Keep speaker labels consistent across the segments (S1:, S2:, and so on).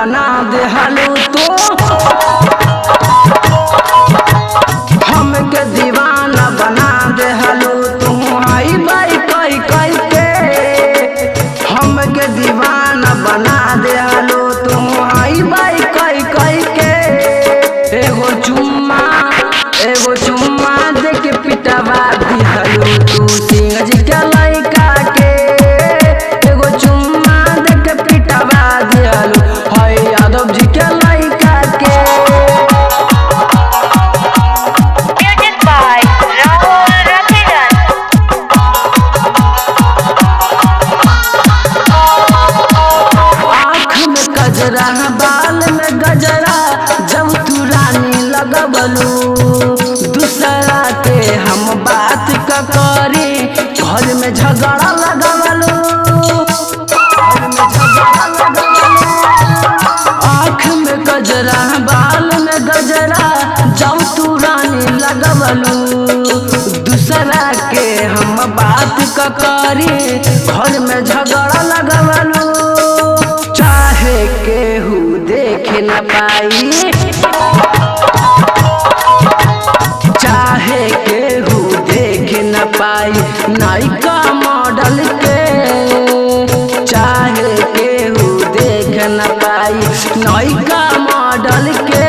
S1: बना देहलू तो हमके दीवाना बना देहलू तू हाई बाई कई कई के हमके दीवाना बना देहलू तू हाई बाई कई कई के एगो चुम्मा दे के पिटवा दिहलू तू सिंह जी के लइका के एगो चुम्मा दे के पिटवा दिहलू हाय यादव जी के लइका के। गजरा बाल में गजरा जब तू रानी लगबलू दूसरा के हम बात का करी घर में झगड़ा लगबलू आँख में गजरा बाल में गजरा जब तू रानी लगबलू दूसरा के हम बात का करी घर में झगड़ा लगबलू केहू देख न पाई चाहे केहू देख न पाई नायिका मॉडल के चाहे केहू देख न पाई नायिका मॉडल के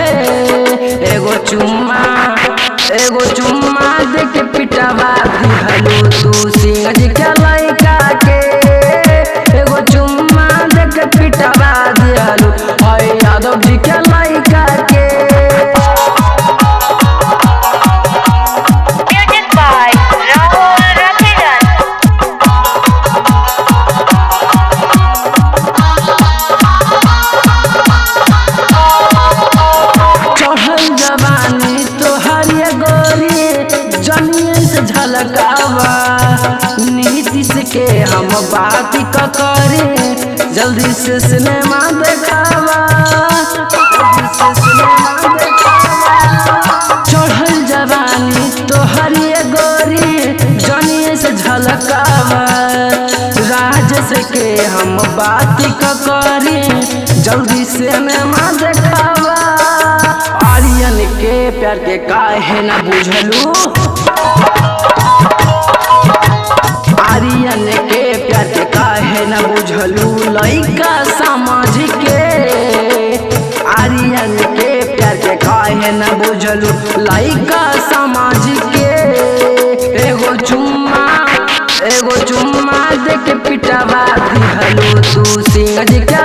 S1: एगो चुम्मा दे के पिटवा दिहलू तू सिंह जी के लइका के एगो चुम्मा दे के पिटवा दिहलू हाय यादव जी के लइका के। चढ़ल जवानी तोहर गोरी जनिए से झलकावा नीतीश के हम बात क करे जल्दी से सिनेमा देखावा चढ़ल जवानी तोहर गोरी जनिए से झलकावा राजेश के हम बात क करे जल्दी सिनेमा देखावा आर्यन के प्यार के काहे न बुझलू आर्यन के प्यार के काहे न बुझलू लइका समाज के आर्यन के प्यार के काहे न बुझलू लइका समाज के एगो चुम्मा दे के पिटवा दिहलू तू सिंह जी के